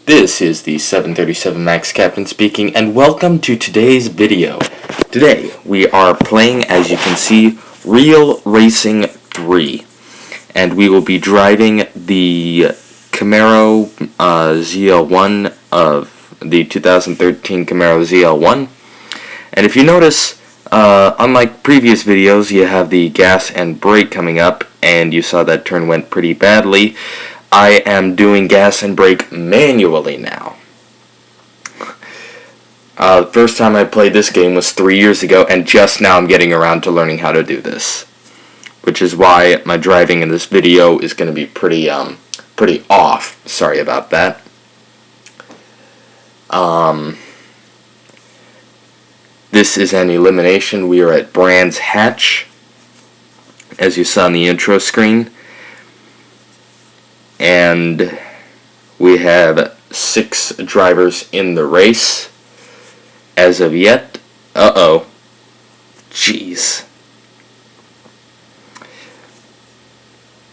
This is the 737 Max Captain speaking, and welcome to today's video. Today, we are playing, as you can see, Real Racing 3. And we will be driving the Camaro ZL1 of the 2013 Camaro ZL1. And if you notice, unlike previous videos, you have the gas and brake coming up, and you saw that turn went pretty badly. I am doing gas and brake manually now. The first time I played this game was 3 years ago, and just now I'm getting around to learning how to do this. Which is why my driving in this video is going to be pretty off. Sorry about that. This is an elimination. We are at Brands Hatch, as you saw on the intro screen. And we have 6 drivers in the race as of yet. Uh-oh. Jeez.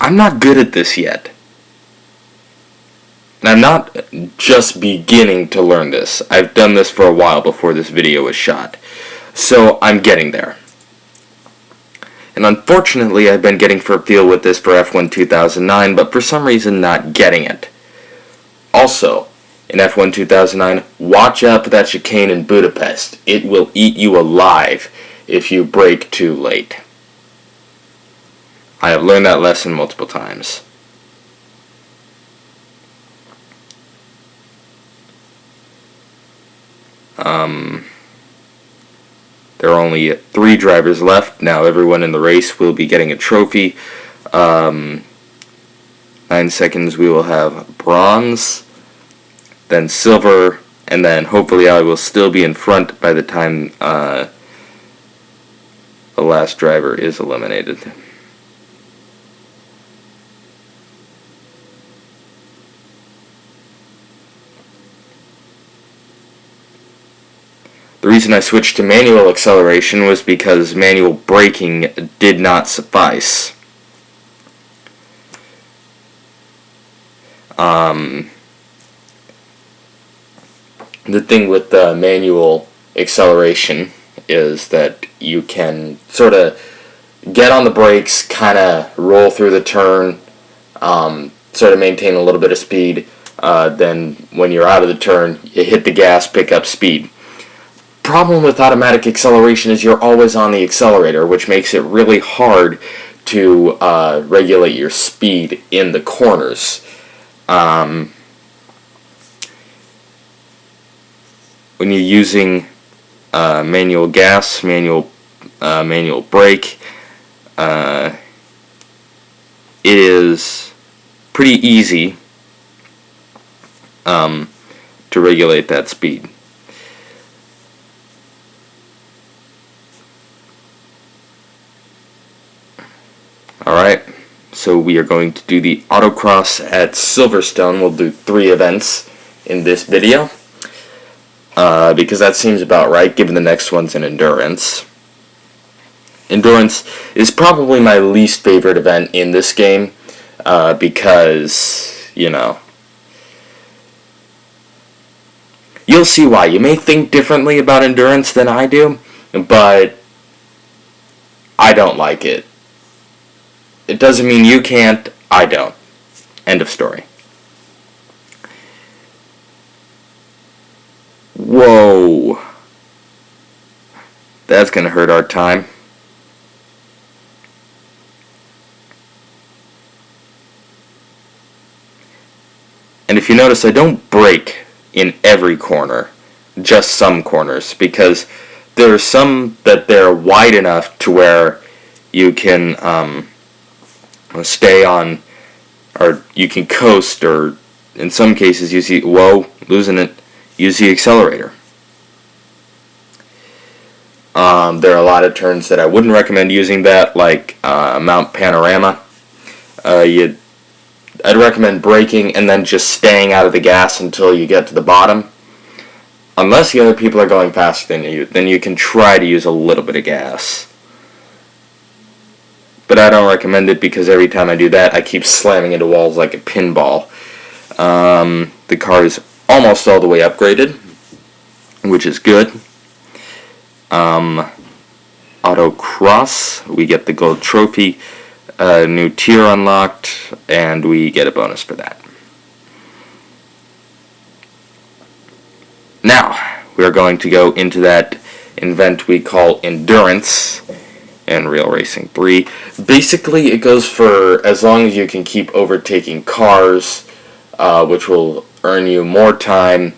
I'm not good at this yet. And I'm not just beginning to learn this. I've done this for a while before this video was shot. So I'm getting there. And unfortunately, I've been getting for a feel with this for F1 2009, but for some reason not getting it. Also, in F1 2009, watch out for that chicane in Budapest. It will eat you alive if you brake too late. I have learned that lesson multiple times. There are only 3 drivers left. Now everyone in the race will be getting a trophy. 9 seconds we will have bronze, then silver, and then hopefully I will still be in front by the time the last driver is eliminated. The reason I switched to manual acceleration was because manual braking did not suffice. The thing with the manual acceleration is that you can sort of get on the brakes, kind of roll through the turn, sort of maintain a little bit of speed, then when you're out of the turn, you hit the gas, pick up speed. Problem with automatic acceleration is you're always on the accelerator, which makes it really hard to regulate your speed in the corners. When you're using manual gas, manual brake, it is pretty easy to regulate that speed. Alright, so we are going to do the autocross at Silverstone. We'll do 3 events in this video, because that seems about right, given the next one's an endurance. Endurance is probably my least favorite event in this game, because, you know, you'll see why. You may think differently about endurance than I do, but I don't like it. It doesn't mean you can't, I don't. End of story. Whoa. That's gonna hurt our time. And if you notice, I don't brake in every corner, just some corners, because there are some that they're wide enough to where you can stay on, or you can coast, or in some cases use the, losing it, use the accelerator. There are a lot of turns that I wouldn't recommend using that, like Mount Panorama. I'd recommend braking and then just staying out of the gas until you get to the bottom. Unless the other people are going faster than you, then you can try to use a little bit of gas. But I don't recommend it because every time I do that, I keep slamming into walls like a pinball. The car is almost all the way upgraded, which is good. Autocross, we get the gold trophy, new tier unlocked, and we get a bonus for that. Now, we are going to go into that event we call Endurance in Real Racing 3. Basically, it goes for as long as you can keep overtaking cars, which will earn you more time,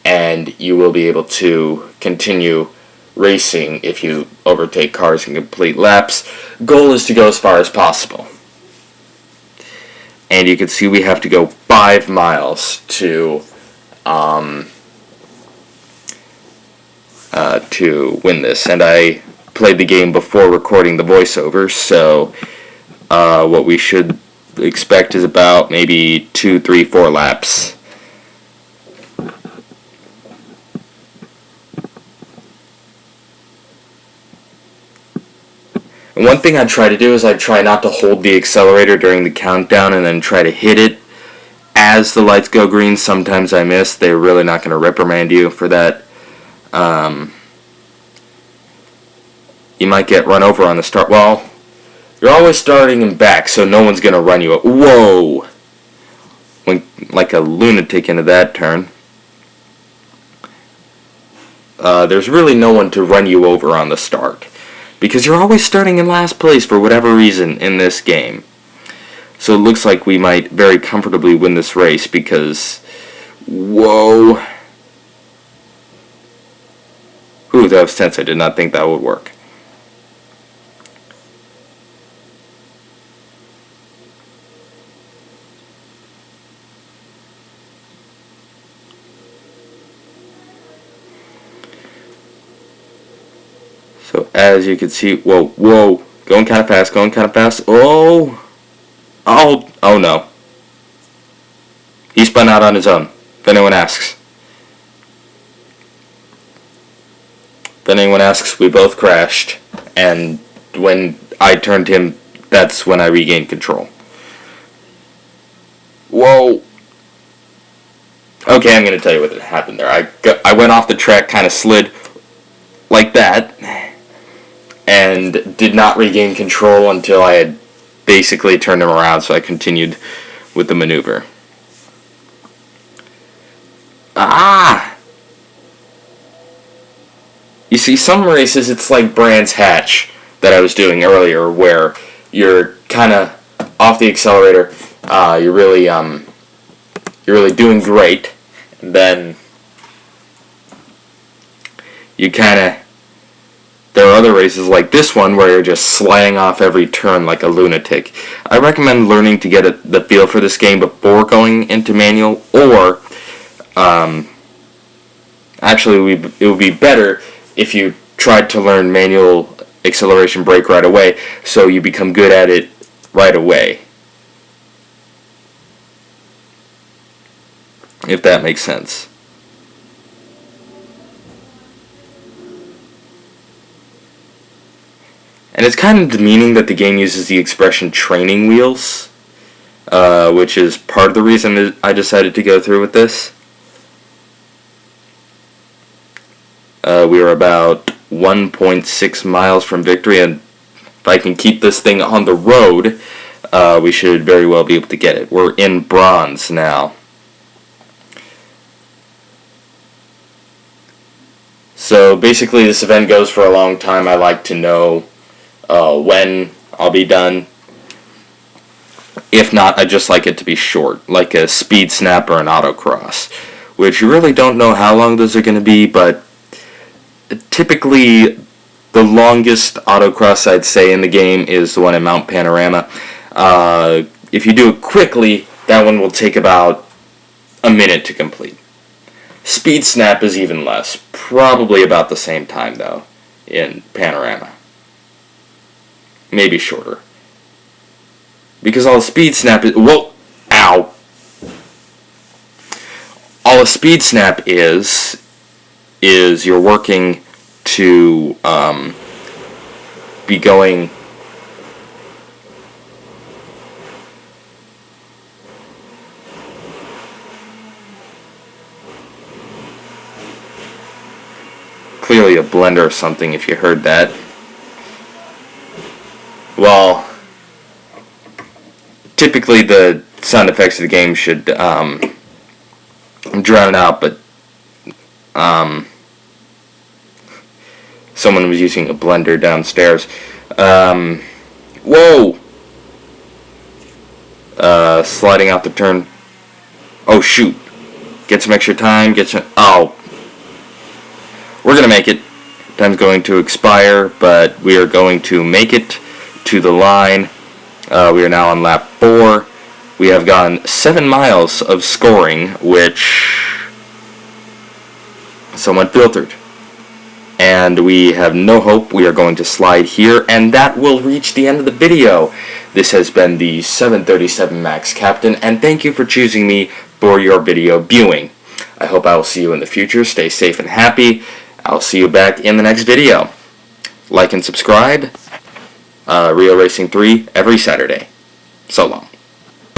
and you will be able to continue racing if you overtake cars and complete laps. Goal is to go as far as possible. And you can see we have to go 5 miles to win this. And I played the game before recording the voiceover, so what we should expect is about maybe 2, 3, 4 laps. And one thing I try to do is I try not to hold the accelerator during the countdown and then try to hit it as the lights go green. Sometimes I miss. They're really not going to reprimand you for that. You might get run over on the start. Well, you're always starting in back, so no one's going to run you up. Whoa! Went like a lunatic into that turn. There's really no one to run you over on the start, because you're always starting in last place for whatever reason in this game. So it looks like we might very comfortably win this race because... Whoa! Ooh, that was tense. I did not think that would work. So as you can see, whoa, going kind of fast, oh no. He spun out on his own, if anyone asks. If anyone asks, we both crashed, and when I turned him, that's when I regained control. Whoa. Okay, I'm going to tell you what happened there. I went off the track, kind of slid like that, and did not regain control until I had basically turned him around, so I continued with the maneuver. You see, some races, it's like Brands Hatch that I was doing earlier, where you're kind of off the accelerator, you're really doing great, and then you kind of... There are other races like this one where you're just slaying off every turn like a lunatic. I recommend learning to get the feel for this game before going into manual, or actually it would be better if you tried to learn manual acceleration brake right away, so you become good at it right away. If that makes sense. And it's kind of demeaning that the game uses the expression training wheels, which is part of the reason I decided to go through with this. We are about 1.6 miles from victory, and if I can keep this thing on the road, we should very well be able to get it. We're in bronze now. So basically this event goes for a long time. I like to know when I'll be done. If not, I just like it to be short, like a speed snap or an autocross, which you really don't know how long those are going to be, but typically the longest autocross I'd say in the game is the one in Mount Panorama. If you do it quickly, that one will take about a minute to complete. Speed snap is even less, probably about the same time though in Panorama. Maybe shorter. Because all a speed snap is... Whoa! Ow! All a speed snap is you're working to be going... clearly a blender or something if you heard that. Well, typically the sound effects of the game should drown it out, but someone was using a blender downstairs. Whoa! Sliding out the turn. Oh shoot! Get some extra time. Oh, we're gonna make it. Time's going to expire, but we are going to make it to the line. We are now on lap 4. We have gone 7 miles of scoring, which somewhat filtered. And we have no hope. We are going to slide here, and that will reach the end of the video. This has been the 737 Max Captain, and thank you for choosing me for your video viewing. I hope I will see you in the future. Stay safe and happy. I'll see you back in the next video. Like and subscribe. Real Racing 3 every Saturday. So long.